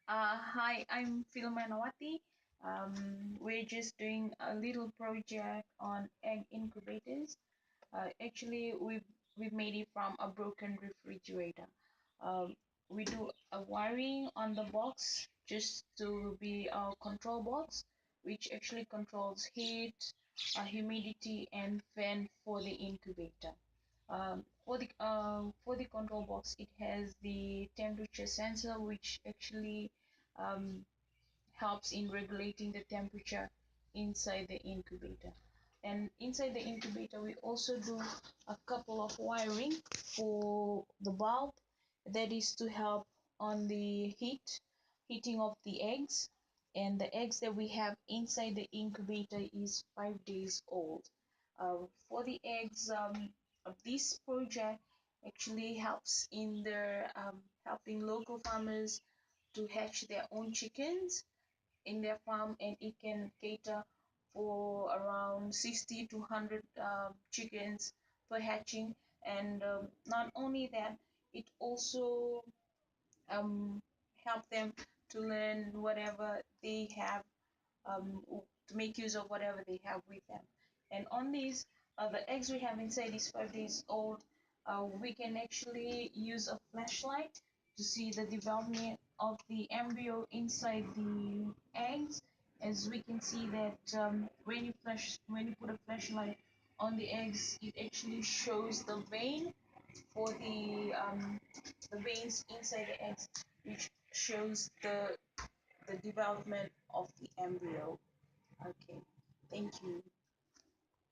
Hi, I'm Fili. We're just doing a little project on egg incubators. Actually, we've made it from a broken refrigerator. Um, we do a wiring on the box just to be our control box, which actually controls heat, humidity, and fan for the incubator. For the control box, it has the temperature sensor, which actually um, helps in regulating the temperature inside the incubator. And inside the incubator, we also do a couple of wiring for the bulb that is to help on the heating of the eggs. And the eggs that we have inside the incubator is 5 days old. For the eggs, this project actually helps in their helping local farmers to hatch their own chickens in their farm, and it can cater for around 60 to 100 chickens per hatching. And not only that, it also um, help them to learn whatever they have, to make use of whatever they have with them. And on these, the eggs we have inside is 5 days old. We can actually use a flashlight to see the development of the embryo inside the eggs. As we can see that when you put a flashlight on the eggs, it actually shows the vein for the veins inside the eggs, which shows the development of the embryo. Okay, thank you.